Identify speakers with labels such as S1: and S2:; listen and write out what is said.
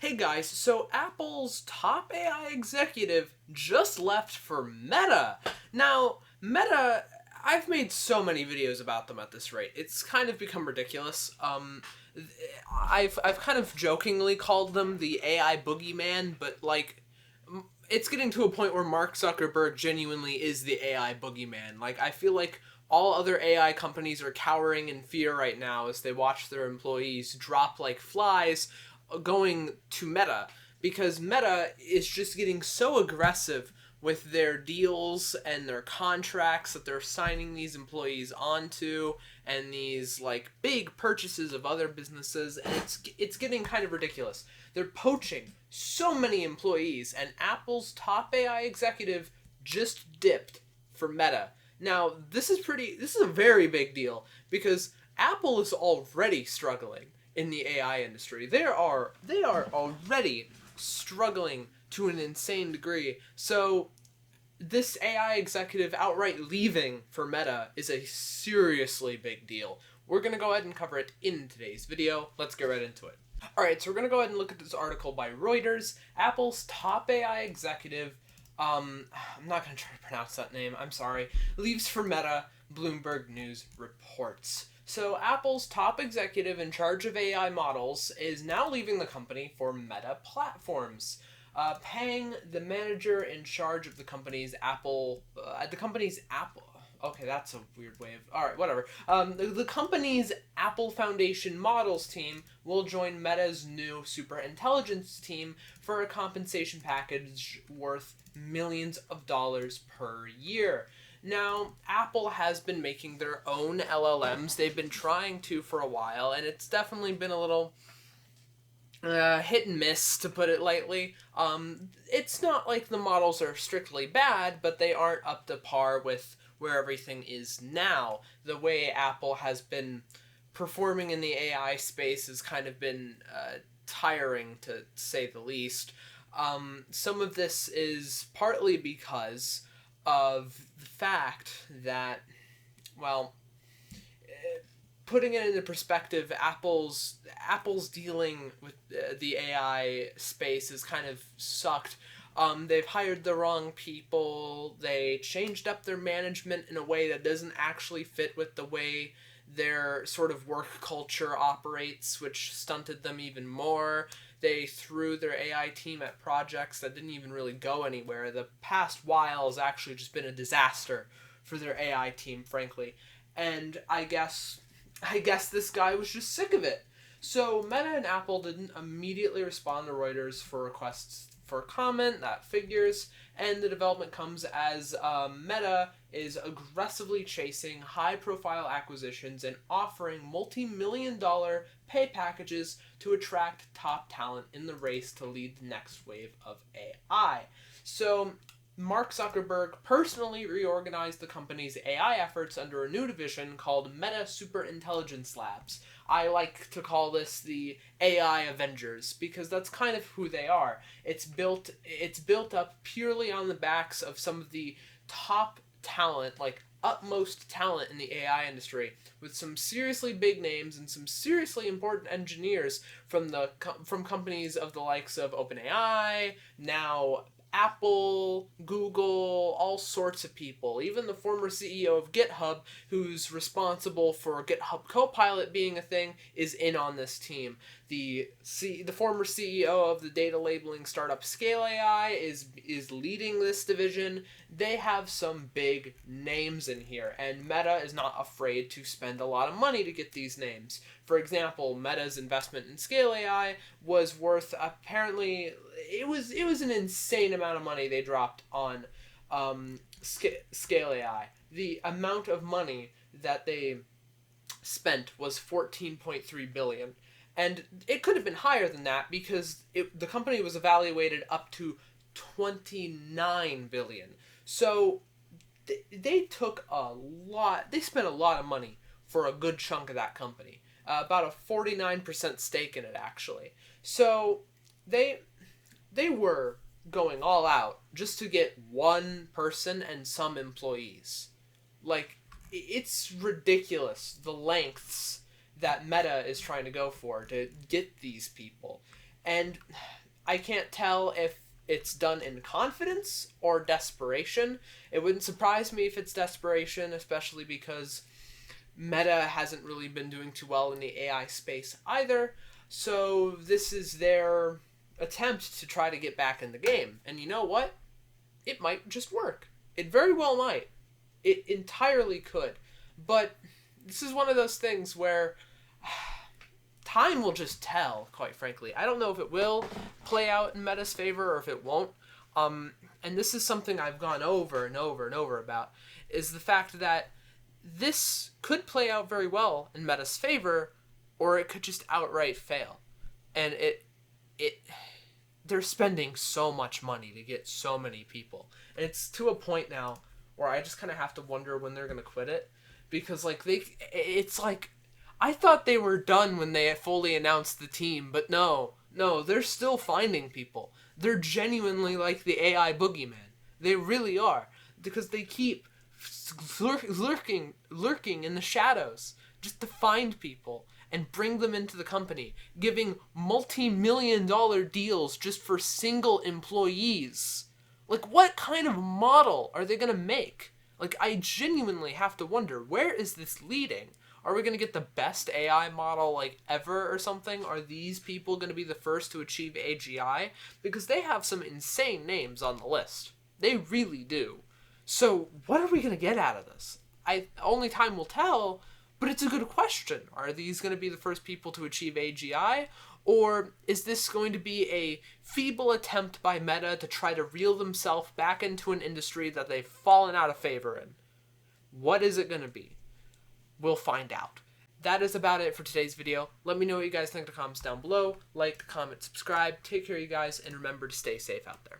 S1: Hey guys, so Apple's top AI executive just left for Meta. Now, Meta, I've made so many videos about them at this rate. It's kind of become ridiculous. I've kind of jokingly called them the AI boogeyman, but like it's getting to a point where Mark Zuckerberg genuinely is the AI boogeyman. Like, I feel like all other AI companies are cowering in fear right now as they watch their employees drop like flies going to Meta, because Meta is just getting so aggressive with their deals and their contracts that they're signing these employees onto, and these like big purchases of other businesses, and it's getting kind of ridiculous. They're poaching so many employees, and Apple's top AI executive just dipped for Meta. Now, this is a very big deal, because Apple is already struggling in the AI industry. They are already struggling to an insane degree. So this AI executive outright leaving for Meta is a seriously big deal. We're going to go ahead and cover it in today's video. Let's get right into it. Alright, so we're going to go ahead and look at this article by Reuters. Apple's top AI executive, I'm not going to try to pronounce that name, I'm sorry, leaves for Meta, Bloomberg News reports. So Apple's top executive in charge of AI models is now leaving the company for Meta Platforms. Pang, the manager in charge of the company's Apple. Okay, that's a weird way of. Alright, whatever. The company's Apple Foundation Models team will join Meta's new superintelligence team for a compensation package worth millions of dollars per year. Now, Apple has been making their own LLMs. They've been trying to for a while, and it's definitely been a little hit and miss, to put it lightly. It's not like the models are strictly bad, but they aren't up to par with where everything is now. The way Apple has been performing in the AI space has kind of been tiring, to say the least. Some of this is partly because of the fact that, well, putting it into perspective, Apple's dealing with the AI space has kind of sucked. They've hired the wrong people. They changed up their management in a way that doesn't actually fit with the way their sort of work culture operates, which stunted them even more. They threw their AI team at projects that didn't even really go anywhere. The past while has actually just been a disaster for their AI team, frankly. And I guess this guy was just sick of it. So Meta and Apple didn't immediately respond to Reuters for requests for comment. That figures. And the development comes as Meta is aggressively chasing high-profile acquisitions and offering multi-million-dollar pay packages to attract top talent in the race to lead the next wave of AI. So Mark Zuckerberg personally reorganized the company's AI efforts under a new division called Meta Superintelligence Labs. I like to call this the AI Avengers, because that's kind of who they are. It's built up purely on the backs of some of the top talent, like utmost talent in the AI industry, with some seriously big names and some seriously important engineers from companies of the likes of OpenAI, now Apple, Google, all sorts of people. Even the former CEO of GitHub, who's responsible for GitHub Copilot being a thing, is in on this team. The former CEO of the data labeling startup Scale AI is leading this division. They have some big names in here, and Meta is not afraid to spend a lot of money to get these names. For example, Meta's investment in Scale AI was worth, apparently, it was an insane amount of money they dropped on Scale AI. The amount of money that they spent was $14.3 billion. And it could have been higher than that, because the company was evaluated up to $29 billion. So they took a lot, they spent a lot of money for a good chunk of that company. About a 49% stake in it, actually. So they were going all out just to get one person and some employees. Like, it's ridiculous, the lengths that Meta is trying to go for to get these people. And I can't tell if it's done in confidence or desperation. It wouldn't surprise me if it's desperation, especially because Meta hasn't really been doing too well in the AI space either. So this is their attempt to try to get back in the game. And you know what? It might just work. It very well might. It entirely could. But this is one of those things where time will just tell, quite frankly. I don't know if it will play out in Meta's favor or if it won't. And this is something I've gone over and over and over about, is the fact that this could play out very well in Meta's favor, or it could just outright fail. And they're spending so much money to get so many people. And it's to a point now where I just kind of have to wonder when they're going to quit it. Because, like, it's like, I thought they were done when they fully announced the team, but no, they're still finding people. They're genuinely like the AI boogeyman. They really are. Because they keep lurking in the shadows just to find people and bring them into the company, giving multi-million-dollar deals just for single employees. Like, what kind of model are they going to make? Like, I genuinely have to wonder, where is this leading? Are we going to get the best AI model, like, ever or something? Are these people going to be the first to achieve AGI? Because they have some insane names on the list. They really do. So, what are we going to get out of this? Only time will tell, but it's a good question. Are these going to be the first people to achieve AGI? Or is this going to be a feeble attempt by Meta to try to reel themselves back into an industry that they've fallen out of favor in? What is it going to be? We'll find out. That is about it for today's video. Let me know what you guys think in the comments down below. Like, comment, subscribe. Take care, you guys, and remember to stay safe out there.